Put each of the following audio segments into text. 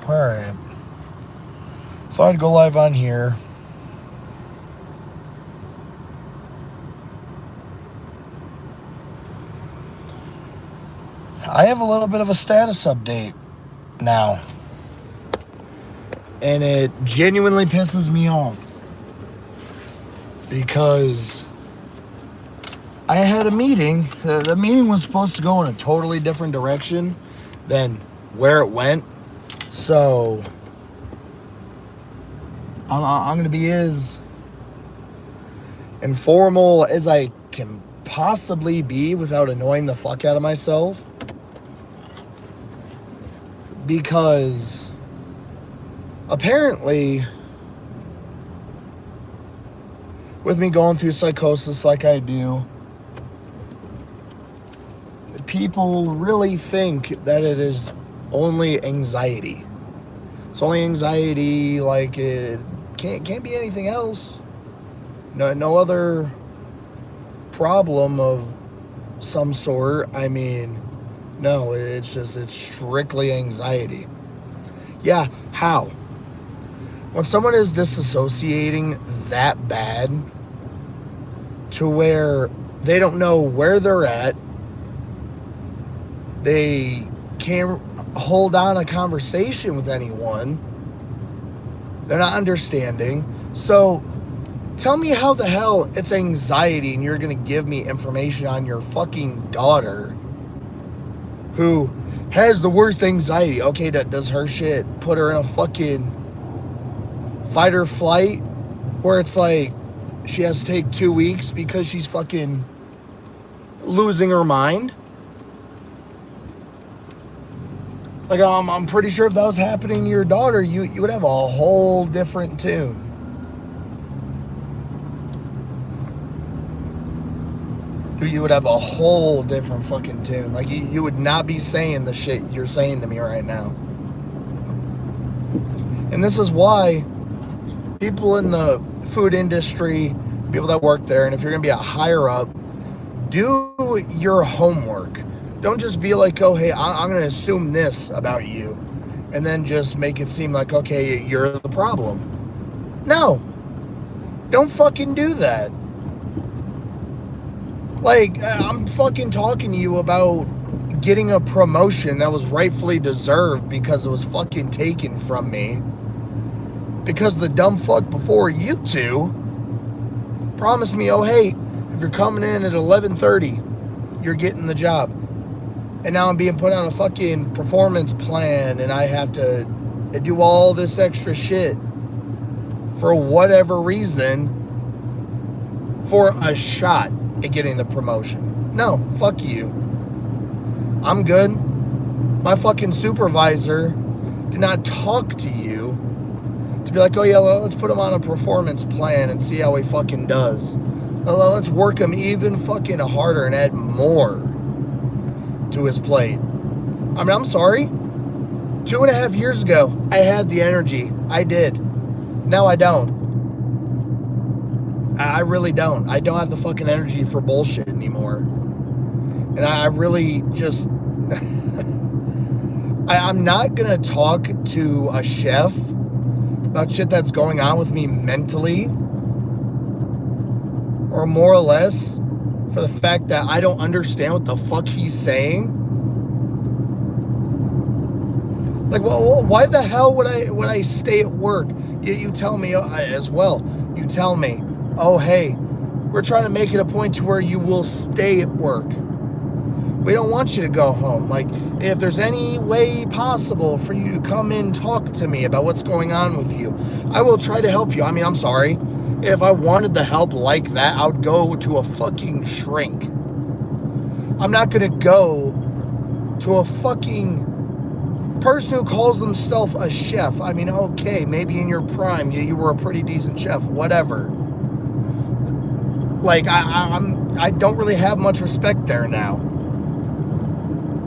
Alright. Thought I'd go live on here. I have a little bit of a status update now. And it genuinely pisses me off. Because I had a meeting. The meeting was supposed to go in a totally different direction than where it went. So I'm going to be as informal as I can possibly be without annoying the fuck out of myself. Because apparently, with me going through psychosis like I do, people really think that it is only anxiety. It's only anxiety, like it can't be anything else. No other problem of some sort. I mean, no, it's strictly anxiety. Yeah, how? When someone is disassociating that bad to where they don't know where they're at, they can't hold on a conversation with anyone, they're not understanding. So tell me how the hell it's anxiety and you're going to give me information on your fucking daughter who has the worst anxiety. Okay, does her shit put her in a fucking fight or flight where it's like she has to take 2 weeks because she's fucking losing her mind? Like, I'm pretty sure if that was happening to your daughter, you would have a whole different tune. You would have a whole different fucking tune. Like, you would not be saying the shit you're saying to me right now. And this is why people in the food industry, people that work there, and if you're going to be a higher up, do your homework. Don't just be like, oh, hey, I'm going to assume this about you. And then just make it seem like, okay, you're the problem. No. Don't fucking do that. Like, I'm fucking talking to you about getting a promotion that was rightfully deserved because it was fucking taken from me. Because the dumb fuck before you two promised me, oh, hey, if you're coming in at 11:30, you're getting the job. And now I'm being put on a fucking performance plan and I have to do all this extra shit for whatever reason for a shot at getting the promotion. No, fuck you. I'm good. My fucking supervisor did not talk to you to be like, oh yeah, let's put him on a performance plan and see how he fucking does. Let's work him even fucking harder and add more to his plate. I mean, I'm sorry. 2.5 years ago, I had the energy. I did. Now I don't. I really don't. I don't have the fucking energy for bullshit anymore. And I really just... I'm not going to talk to a chef about shit that's going on with me mentally. Or more or less for the fact that I don't understand what the fuck he's saying. Like, well, why the hell would I stay at work? You tell me as well. You tell me, oh, hey, we're trying to make it a point to where you will stay at work. We don't want you to go home. Like, if there's any way possible for you to come in and talk to me about what's going on with you, I will try to help you. I mean, I'm sorry. If I wanted the help like that, I would go to a fucking shrink. I'm not going to go to a fucking person who calls themselves a chef. I mean, okay, maybe in your prime, you were a pretty decent chef, whatever. Like, I don't really have much respect there now.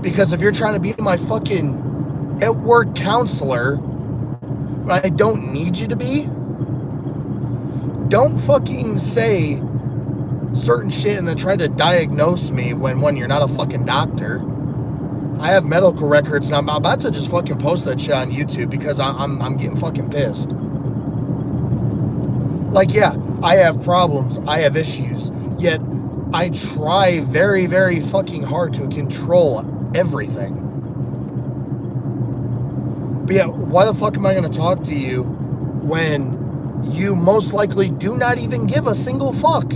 Because if you're trying to be my fucking at-work counselor, but I don't need you to be, don't fucking say certain shit and then try to diagnose me when you're not a fucking doctor. I have medical records, and I'm about to just fucking post that shit on YouTube because I'm getting fucking pissed. Like, yeah, I have problems, I have issues, yet I try very, very fucking hard to control everything. But yeah, why the fuck am I going to talk to you when you most likely do not even give a single fuck?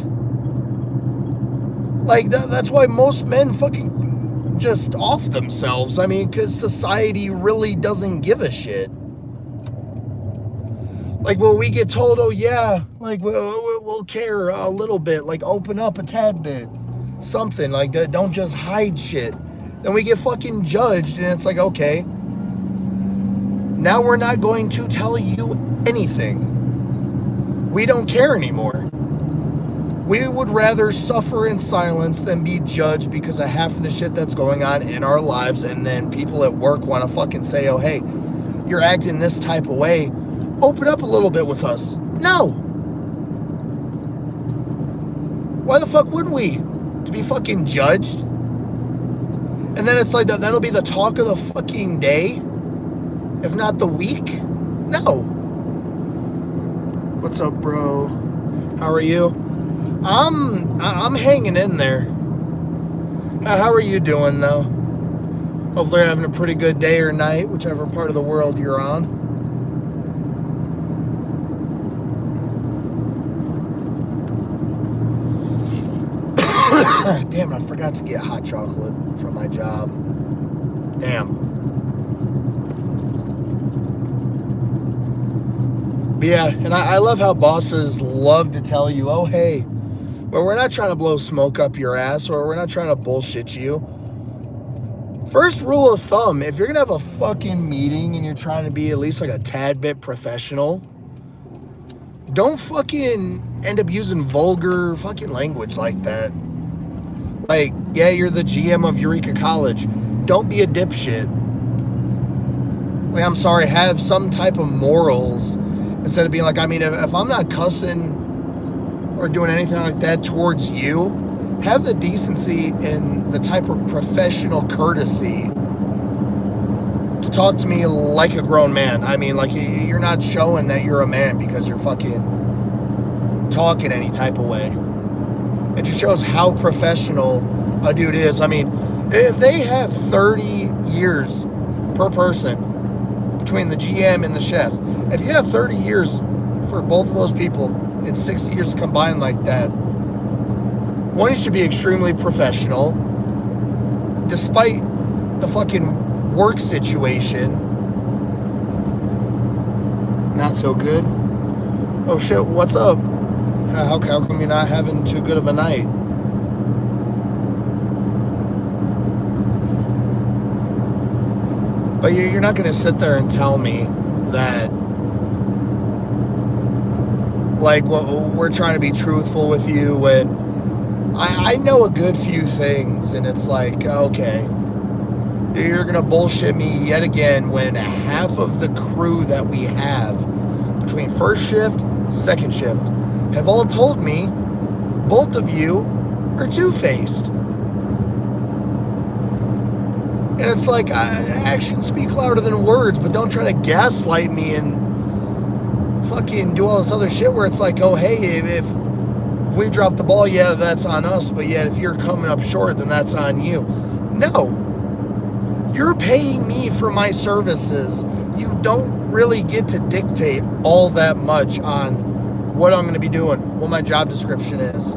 Like, that's why most men fucking just off themselves. I mean, because society really doesn't give a shit. Like, well, we get told, oh, yeah, like, we'll care a little bit. Like, open up a tad bit. Something. Like, don't just hide shit. Then we get fucking judged, and it's like, okay, now we're not going to tell you anything. We don't care anymore. We would rather suffer in silence than be judged because of half of the shit that's going on in our lives, and then people at work want to fucking say, oh, hey, you're acting this type of way. Open up a little bit with us. No. Why the fuck would we? To be fucking judged? And then it's like, that'll be the talk of the fucking day? If not the week? No. What's up, bro? How are you? I'm hanging in there. How are you doing, though? Hopefully you're having a pretty good day or night, whichever part of the world you're on. Damn, I forgot to get hot chocolate from my job. Damn. But yeah, and I love how bosses love to tell you, oh, hey, well, we're not trying to blow smoke up your ass, or we're not trying to bullshit you. First rule of thumb, if you're going to have a fucking meeting and you're trying to be at least like a tad bit professional, don't fucking end up using vulgar fucking language like that. Like, yeah, you're the GM of Eureka College. Don't be a dipshit. Like, I'm sorry, have some type of morals instead of being like, I mean, if I'm not cussing or doing anything like that towards you, have the decency and the type of professional courtesy to talk to me like a grown man. I mean, like, you're not showing that you're a man because you're fucking talking any type of way. It just shows how professional a dude is. I mean, if they have 30 years per person between the GM and the chef, if you have 30 years for both of those people and 60 years combined like that, one, you should be extremely professional despite the fucking work situation. Not so good. Oh shit, what's up? How come you're not having too good of a night? But you're not going to sit there and tell me that, like, well, we're trying to be truthful with you when I know a good few things, and it's like, okay, you're going to bullshit me yet again when half of the crew that we have between first shift, second shift, have all told me both of you are two-faced. And it's like, actions speak louder than words, but don't try to gaslight me and fucking do all this other shit where it's like, oh, hey, if we drop the ball, yeah, that's on us, but yet if you're coming up short, then that's on you. No. You're paying me for my services. You don't really get to dictate all that much on what I'm going to be doing, what my job description is.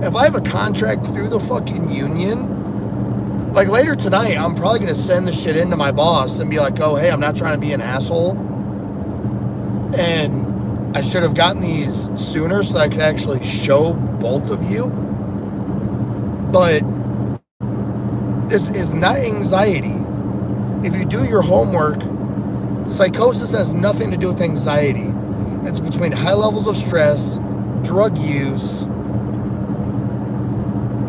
If I have a contract through the fucking union, like later tonight, I'm probably going to send the shit into my boss and be like, oh, hey, I'm not trying to be an asshole. And I should have gotten these sooner so that I could actually show both of you. But this is not anxiety. If you do your homework, psychosis has nothing to do with anxiety. It's between high levels of stress, drug use,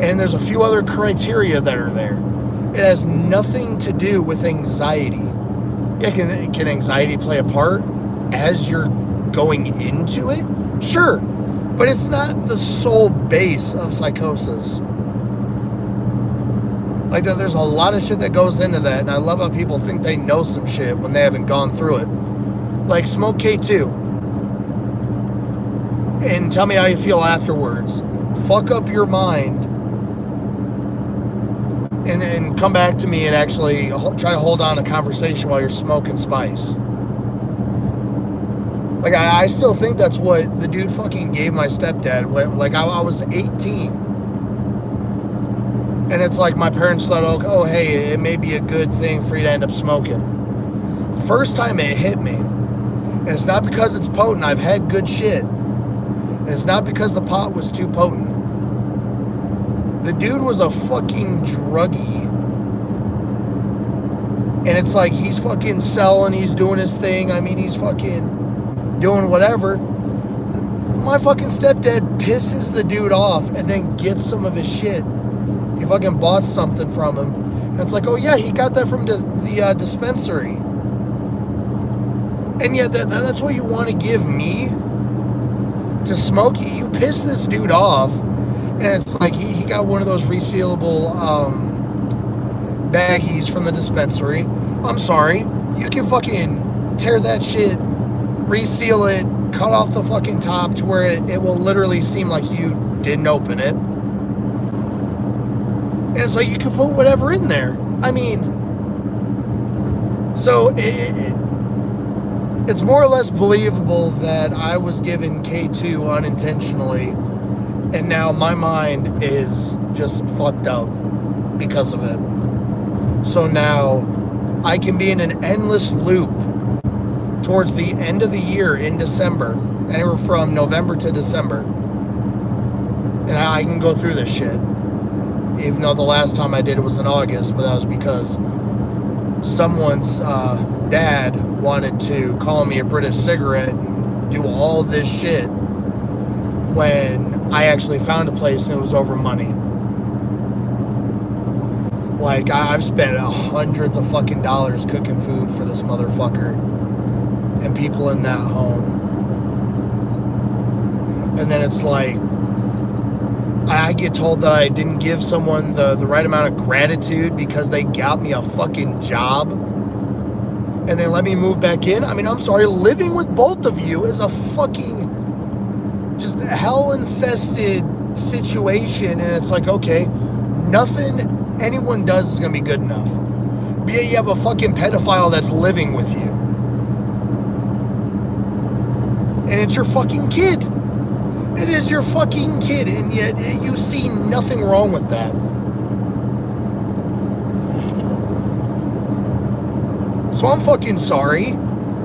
and there's a few other criteria that are there. It has nothing to do with anxiety. Yeah, can anxiety play a part as you're going into it? Sure, but it's not the sole base of psychosis. Like, there's a lot of shit that goes into that, and I love how people think they know some shit when they haven't gone through it. Like, smoke K2 and tell me how you feel afterwards. Fuck up your mind and come back to me and actually try to hold on a conversation while you're smoking spice. Like, I still think that's what the dude fucking gave my stepdad. Like, I was 18. And it's like my parents thought, oh, hey, it may be a good thing for you to end up smoking. First time it hit me. And it's not because it's potent. I've had good shit. And it's not because the pot was too potent. The dude was a fucking druggie. And it's like he's fucking selling, he's doing his thing. I mean, he's fucking doing whatever. My fucking stepdad pisses the dude off and then gets some of his shit. He fucking bought something from him. And it's like, oh yeah, he got that from the dispensary. And yet that's what you want to give me to smoke. You piss this dude off. And it's like he got one of those resealable baggies from the dispensary. I'm sorry. You can fucking tear that shit, reseal it, cut off the fucking top to where it will literally seem like you didn't open it. And it's like you can put whatever in there. I mean, so it's more or less believable that I was given K2 unintentionally, and now my mind is just fucked up because of it. So now I can be in an endless loop towards the end of the year in December, anywhere from November to December, and I can go through this shit. Even though the last time I did it was in August, but that was because someone's dad wanted to call me a British cigarette and do all this shit when I actually found a place and it was over money. Like, I've spent hundreds of fucking dollars cooking food for this motherfucker and people in that home. And then it's like, I get told that I didn't give someone the right amount of gratitude because they got me a fucking job and they let me move back in. I mean, I'm sorry, living with both of you is a fucking just hell-infested situation, and it's like, okay, nothing anyone does is going to be good enough. But yet you have a fucking pedophile that's living with you. And it's your fucking kid. It is your fucking kid, and yet you see nothing wrong with that. So I'm fucking sorry.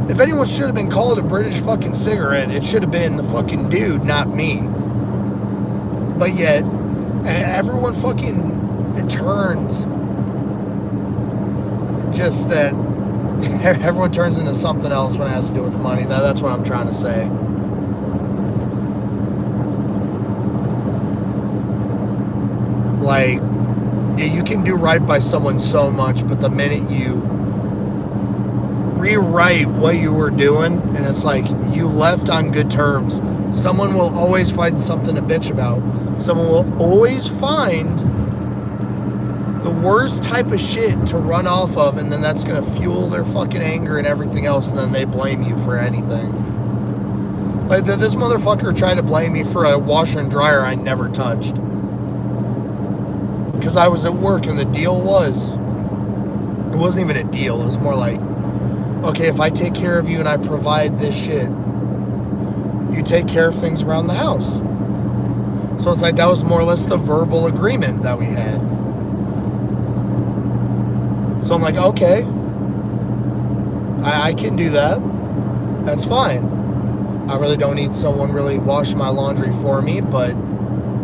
If anyone should have been called a British fucking cigarette, it should have been the fucking dude, not me. But yet, everyone fucking turns. Just that everyone turns into something else when it has to do with money. That's what I'm trying to say. Like, yeah, you can do right by someone so much, but the minute you rewrite what you were doing, and it's like you left on good terms, someone will always find something to bitch about. Someone will always find the worst type of shit to run off of, and then that's going to fuel their fucking anger and everything else, and then they blame you for anything. Like, this motherfucker tried to blame me for a washer and dryer I never touched. Because I was at work, and the deal was, it wasn't even a deal, it was more like, okay, if I take care of you and I provide this shit, you take care of things around the house. So it's like, that was more or less the verbal agreement that we had. So I'm like, okay, I can do that. That's fine. I really don't need someone really wash my laundry for me, but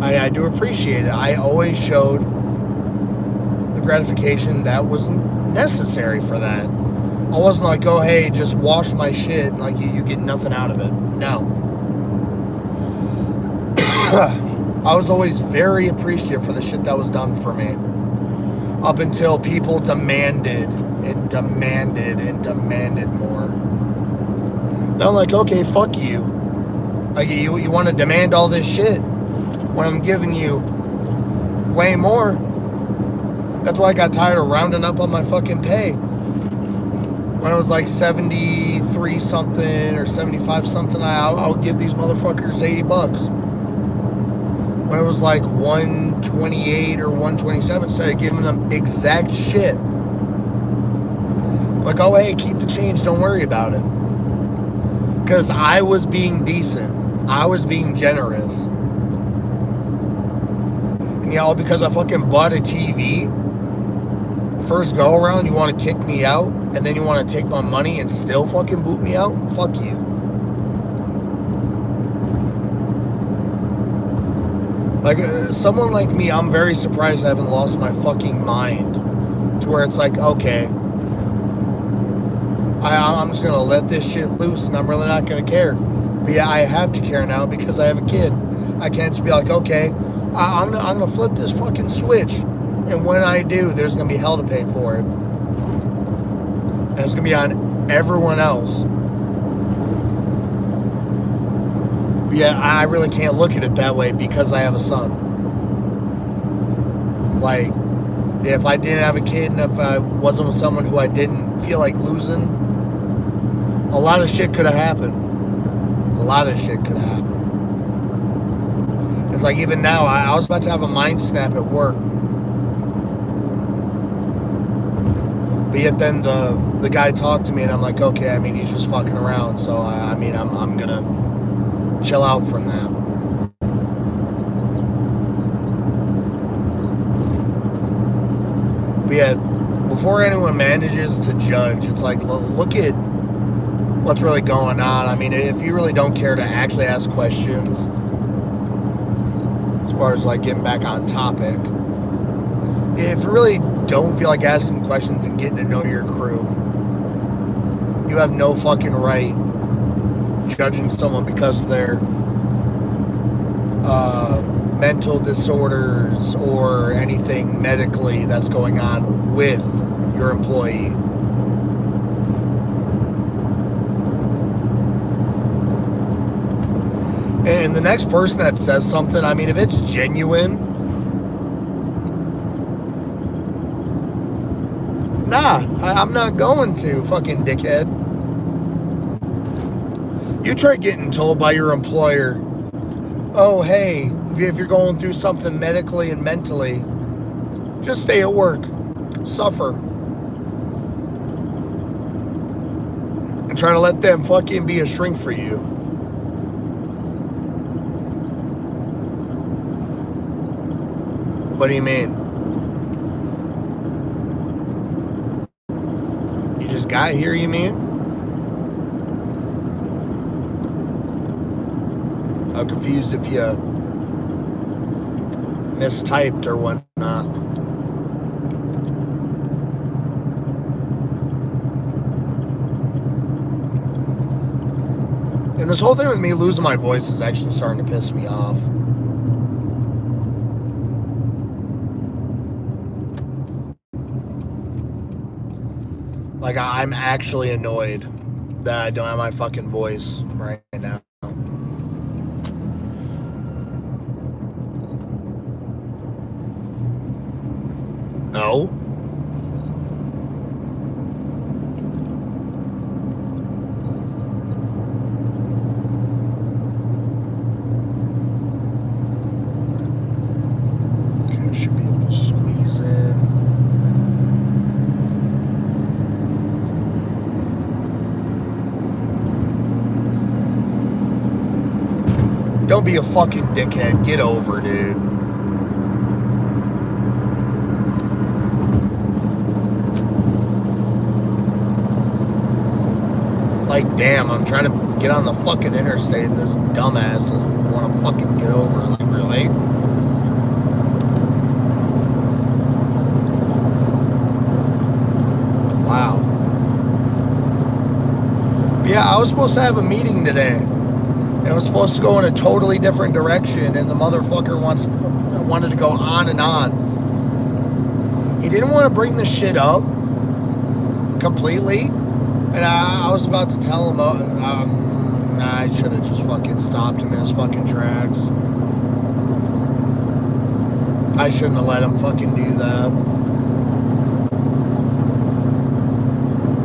I do appreciate it. I always showed the gratification that was necessary for that. I wasn't like, oh, hey, just wash my shit and like you get nothing out of it. No. I was always very appreciative for the shit that was done for me. Up until people demanded and demanded and demanded more. Then I'm like, okay, fuck you. Like, you want to demand all this shit when I'm giving you way more? That's why I got tired of rounding up on my fucking pay. When I was like 73 something or 75 something, I'll give these motherfuckers $80. When it was like 128 or 127, instead of giving them exact shit. Like, oh, hey, keep the change, don't worry about it. Because I was being decent. I was being generous. And all because I fucking bought a TV. First go around, you want to kick me out, and then you want to take my money and still fucking boot me out? Fuck you. Like, someone like me, I'm very surprised I haven't lost my fucking mind. To where it's like, okay, I'm just going to let this shit loose, and I'm really not going to care. But yeah, I have to care now because I have a kid. I can't just be like, okay, I'm gonna flip this fucking switch. And when I do, there's going to be hell to pay for it. And it's going to be on everyone else. But yeah, I really can't look at it that way because I have a son. Like, if I didn't have a kid and if I wasn't with someone who I didn't feel like losing, a lot of shit could have happened. A lot of shit could have happened. It's like even now, I was about to have a mind snap at work. But yet then the guy talked to me and I'm like, okay, I mean, he's just fucking around. So, I mean, I'm going to chill out from that. But yet, before anyone manages to judge, it's like, look at what's really going on. I mean, if you really don't care to actually ask questions, as far as like getting back on topic, if you really don't feel like asking questions and getting to know your crew, you have no fucking right judging someone because of their mental disorders or anything medically that's going on with your employee. And the next person that says something, I mean, if it's genuine, nah, I'm not going to, fucking dickhead. You try getting told by your employer, oh, hey, if you're going through something medically and mentally, just stay at work, suffer. And try to let them fucking be a shrink for you. What do you mean? You just got here, you mean? I'm confused if you mistyped or whatnot. And this whole thing with me losing my voice is actually starting to piss me off. Like, I'm actually annoyed that I don't have my fucking voice right now. No. Okay, I should be able to squeeze in. Don't be a fucking dickhead. Get over, dude. Like, damn, I'm trying to get on the fucking interstate and this dumbass doesn't want to fucking get over. Like, really? Wow. But yeah, I was supposed to have a meeting today. And it was supposed to go in a totally different direction. And the motherfucker wanted to go on and on. He didn't want to bring the shit up completely. And I was about to tell him, I should have just fucking stopped him in his fucking tracks. I shouldn't have let him fucking do that.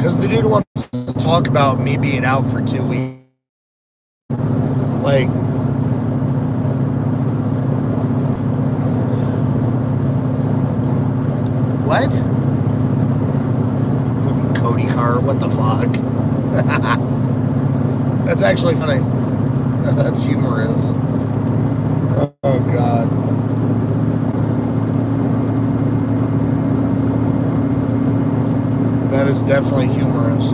Because the dude wants to talk about me being out for 2 weeks. Like, what? Fucking Cody car, what the fuck? That's actually funny. That's humorous. Oh, God. That is definitely humorous.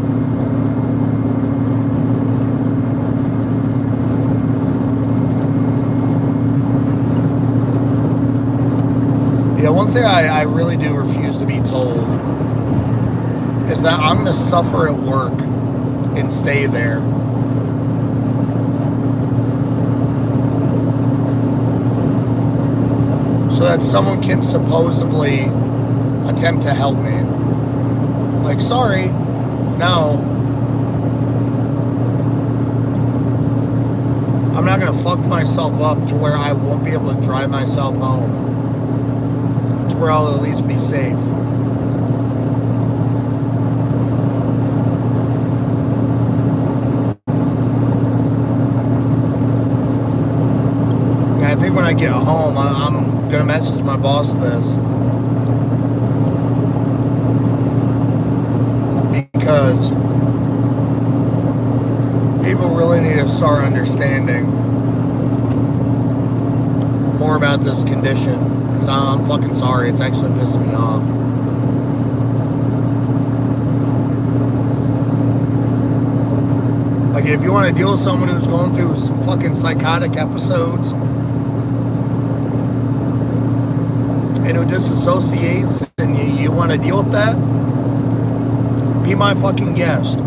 Yeah, one thing I really do refuse to be told is that I'm going to suffer at work and stay there. So that someone can supposedly attempt to help me. Like, sorry, no. I'm not going to fuck myself up to where I won't be able to drive myself home. To where I'll at least be safe. And I think when I get home, I'm going to message my boss this. Because people really need to start understanding more about this condition. Because I'm fucking sorry. It's actually pissing me off. Like, if you want to deal with someone who's going through some fucking psychotic episodes and who disassociates and you want to deal with that, be my fucking guest.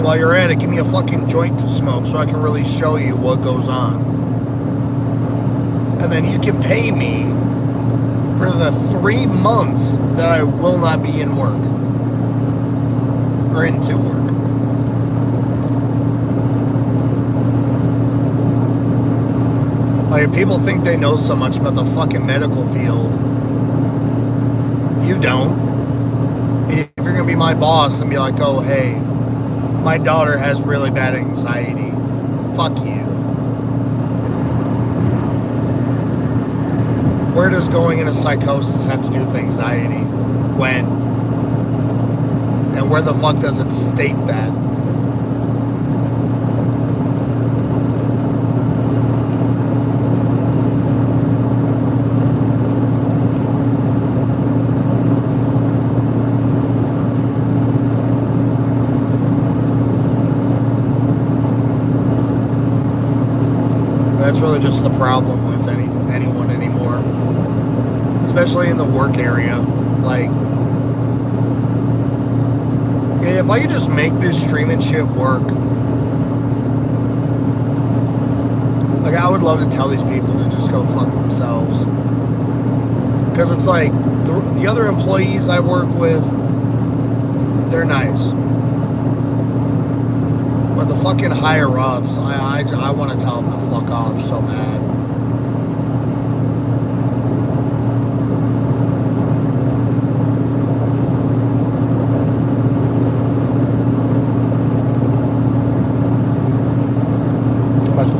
While you're at it, give me a fucking joint to smoke so I can really show you what goes on. And then you can pay me for the 3 months that I will not be in work. Or into work. Like, people think they know so much about the fucking medical field. You don't. If you're going to be my boss and be like, oh, hey, my daughter has really bad anxiety. Fuck you. Where does going into psychosis have to do with anxiety? When? And where the fuck does it state that? That's really just the problem with anyone anymore. Especially in the work area. Like, if I could just make this streaming shit work, like, I would love to tell these people to just go fuck themselves. Because it's like, the other employees I work with, they're nice. But the fucking higher ups, I want to tell them to fuck off so bad.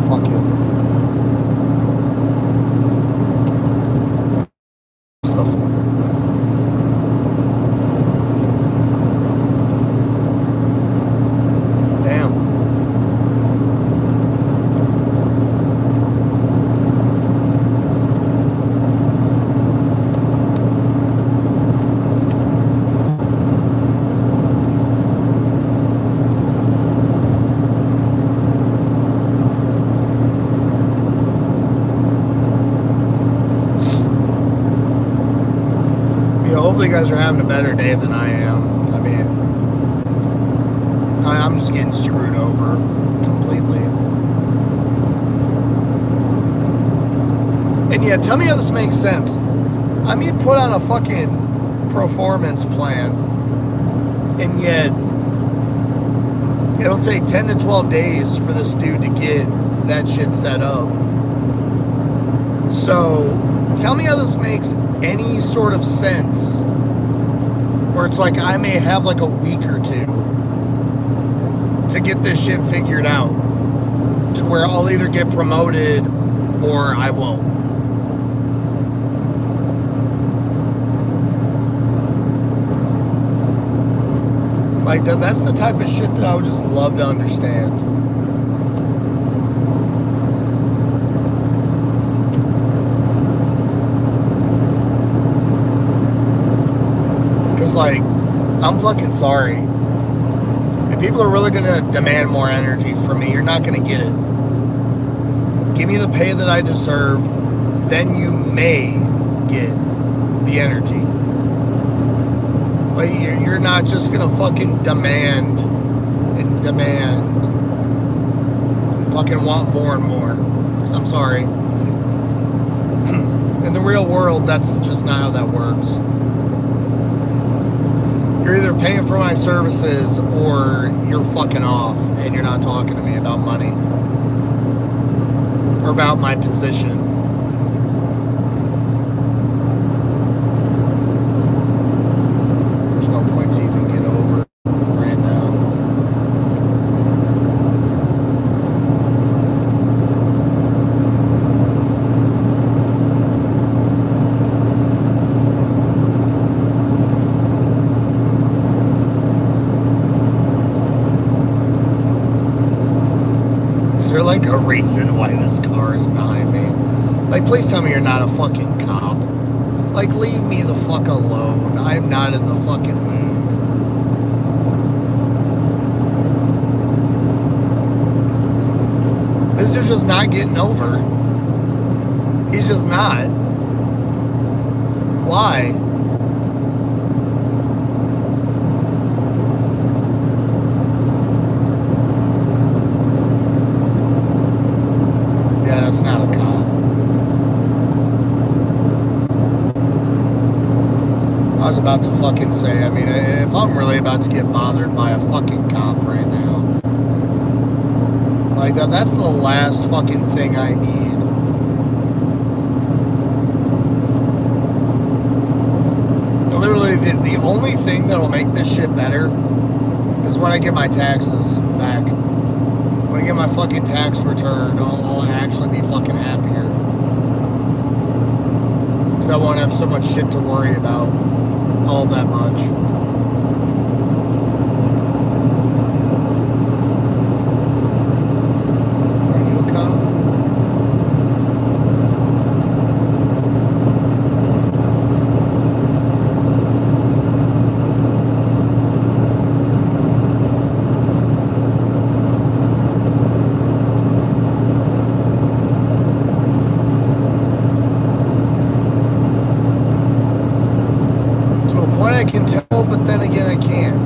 Fuck you. Stuff. Damn. Hopefully you guys are having a better day than I am. I mean, I'm just getting screwed over completely. And yeah, tell me how this makes sense. I mean, put on a fucking performance plan, and yet it'll take 10 to 12 days for this dude to get that shit set up. So, tell me how this makes any sort of sense where it's like I may have like a week or two to get this shit figured out to where I'll either get promoted or I won't. Like, that's the type of shit that I would just love to understand. Because, like, I'm fucking sorry. If people are really going to demand more energy from me, you're not going to get it. Give me the pay that I deserve, then you may get the energy. But you're not just gonna fucking demand and fucking want more and more. Because I'm sorry. In the real world, that's just not how that works. You're either paying for my services or you're fucking off and you're not talking to me about money. Or about my position. There's no point to even get over right now. Is there like a reason why this car is behind me? Like, please tell me you're not a fucking cop. Like, leave me the fuck alone. I'm not in the fucking mood. This dude's just not getting over. He's just not. Why? Yeah, that's not a cop. I was about to fucking say, I mean, if I'm really about to get bothered by a fucking cop right now, like, that's the last fucking thing I need. Literally, the only thing that'll make this shit better is when I get my taxes back. When I get my fucking tax return, I'll actually be fucking happier. Because I won't have so much shit to worry about all that much. Are you a cop? I can tell, but then again, I can't.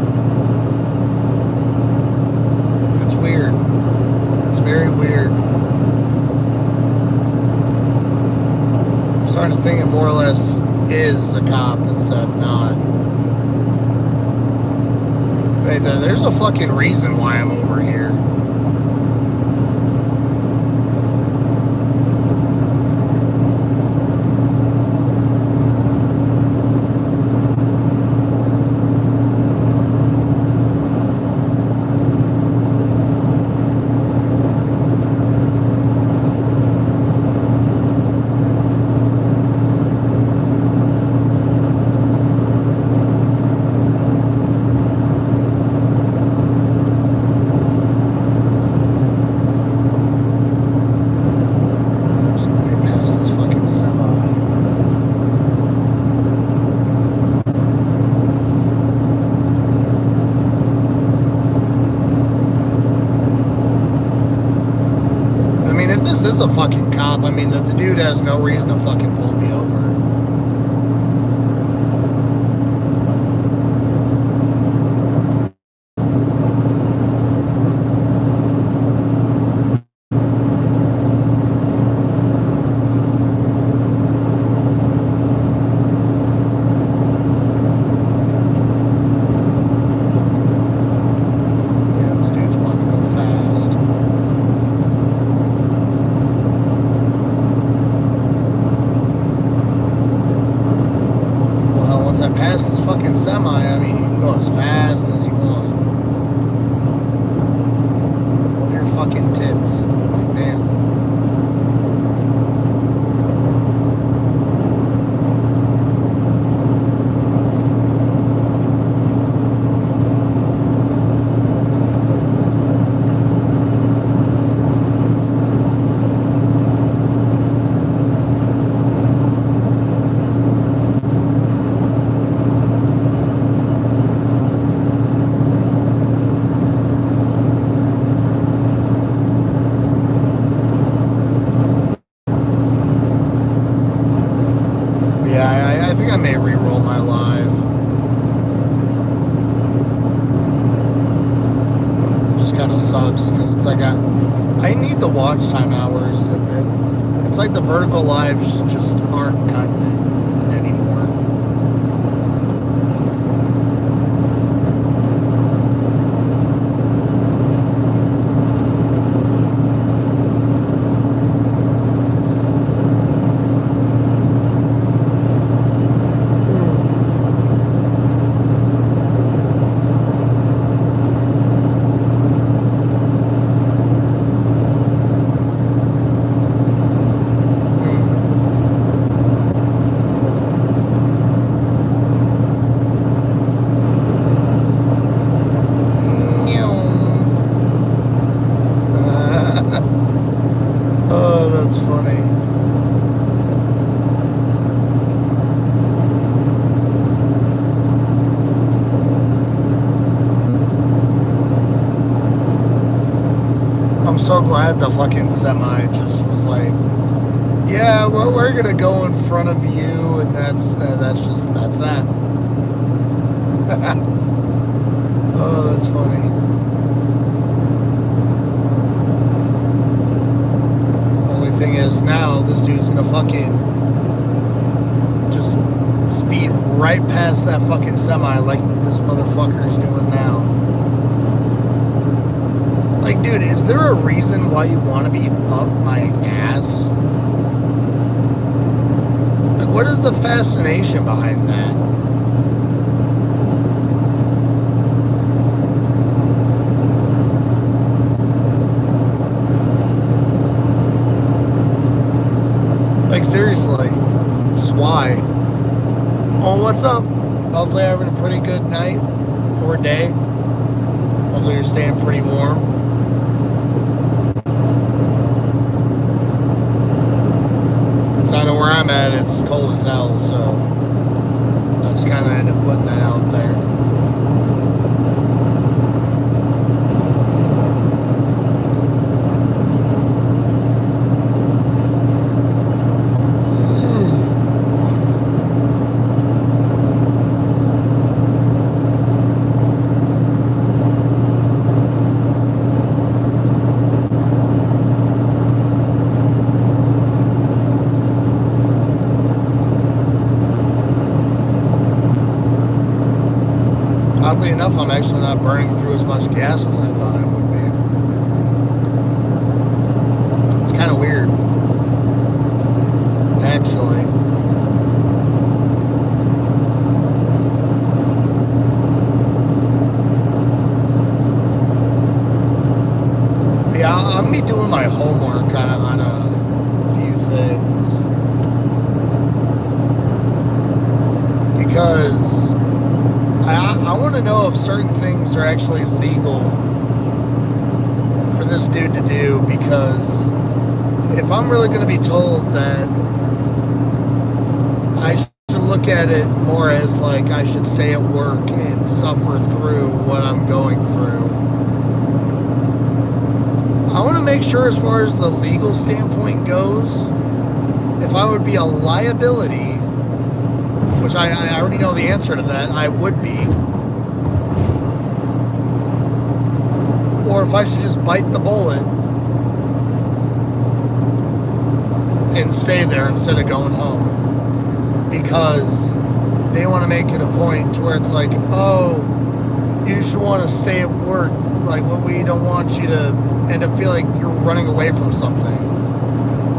That's weird. That's very weird. I'm starting to think it more or less is a cop instead of not. Wait, there's a fucking reason why I'm over here. This is a fucking cop. I mean, the dude has no reason to fucking pull me over. Yeah, this dude's wanting to go fast. I mean, you can go as fast as you want. Hold your fucking tits. Like, damn. Yeah, I think I may re-roll my live. Just kind of sucks because it's like I need the watch time hours, and it's like the vertical lives just aren't cutting it anymore. Oh, that's funny. I'm so glad the fucking semi just was like, yeah, well, we're gonna go in front of you, and that's that. Oh, that's funny. Only thing is now this dude's gonna fucking just speed right past that fucking semi like this motherfucker's doing now. Like, dude, is there a reason why you want to be up my ass? Like, what is the fascination behind that? Like, seriously, just why? Oh, what's up? Hopefully you're having a pretty good night or day. Hopefully you're staying pretty warm. So I know where I'm at, it's cold as hell, so I just kind of end up putting that out there. Oddly enough, I'm actually not burning through as much gas as I thought I would be. It's kind of weird, actually. Yeah, I'm gonna be doing my homework on a few things because I want to know if certain things are actually legal for this dude to do, because if I'm really going to be told that I should look at it more as like I should stay at work and suffer through what I'm going through, I want to make sure as far as the legal standpoint goes, if I would be a liability, which I already know the answer to that, I would be. Or if I should just bite the bullet and stay there instead of going home. Because they want to make it a point to where it's like, oh, you should want to stay at work. Like, well, we don't want you to end up feeling like you're running away from something.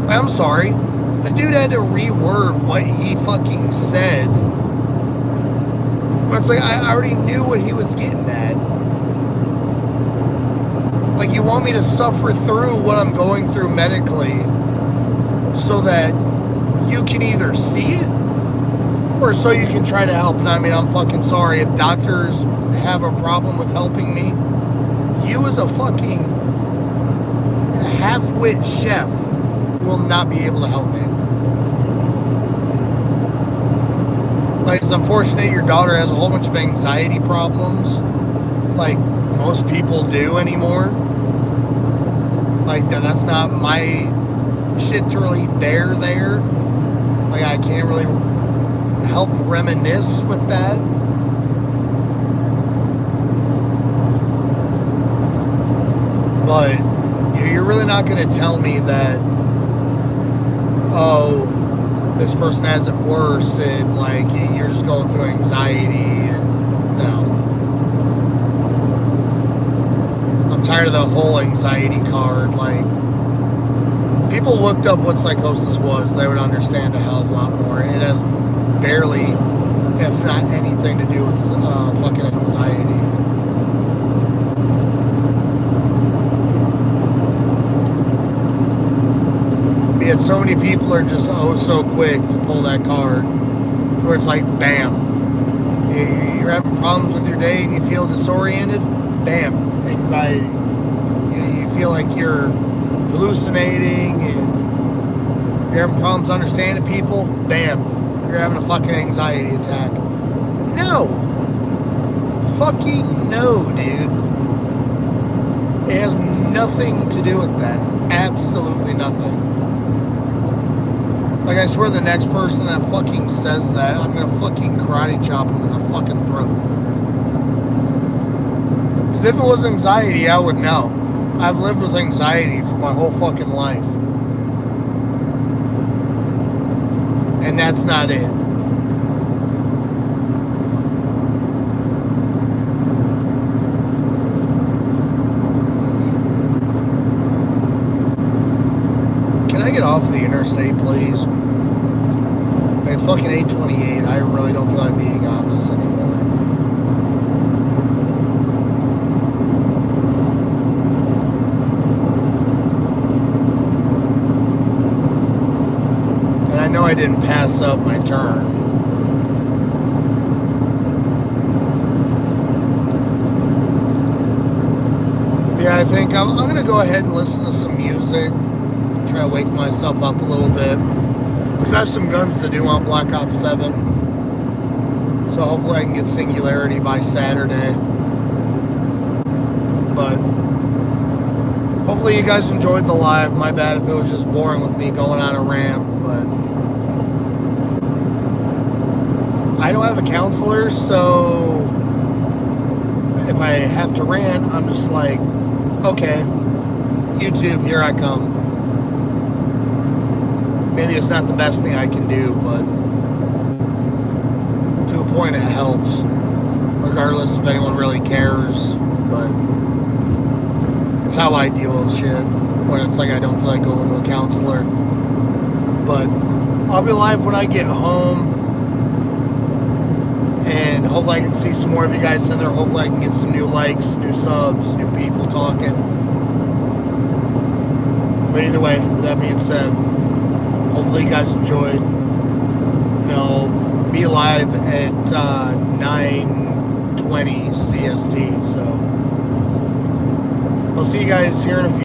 I'm sorry. The dude had to reword what he fucking said But it's like, I already knew what he was getting at. Like, you want me to suffer through what I'm going through medically so that you can either see it or so you can try to help. And I mean, I'm fucking sorry if doctors have a problem with helping me. You as a fucking half-wit chef will not be able to help me. Like, it's unfortunate your daughter has a whole bunch of anxiety problems, like most people do anymore. Like, that's not my shit to really bear there. Like, I can't really help reminisce with that. But you're really not going to tell me that, oh, this person has it worse and like you're just going through anxiety. And no, I'm tired of the whole anxiety card. Like, people looked up what psychosis was, they would understand a hell of a lot more. It has barely, if not anything, to do with fucking anxiety. Yet so many people are just so quick to pull that card where it's like, bam, you're having problems with your day and you feel disoriented, bam, anxiety. You feel like you're hallucinating and you're having problems understanding people, bam, you're having a fucking anxiety attack. No. Fucking no, dude. It has nothing to do with that. Absolutely nothing. Like, I swear the next person that fucking says that, I'm gonna fucking karate chop him in the fucking throat. Because if it was anxiety, I would know. I've lived with anxiety for my whole fucking life. And that's not it. Can I get off the interstate, please? It's fucking 8:28. I really don't feel like being on this anymore. And I know I didn't pass up my turn. But yeah, I think I'm going to go ahead and listen to some music. Try to wake myself up a little bit. Because I have some guns to do on Black Ops 7. So hopefully I can get Singularity by Saturday. But hopefully you guys enjoyed the live. My bad if it was just boring with me going on a rant. But I don't have a counselor, so if I have to rant, I'm just like, okay, YouTube, here I come. Maybe it's not the best thing I can do, but to a point it helps, regardless if anyone really cares. But it's how I deal with shit when it's like I don't feel like going to a counselor. But I'll be live when I get home, and hopefully I can see some more of you guys in there. Hopefully I can get some new likes, new subs, new people talking. But either way, with that being said, hopefully you guys enjoyed. You know, be live at 9:20 CST. So I'll see you guys here in a few.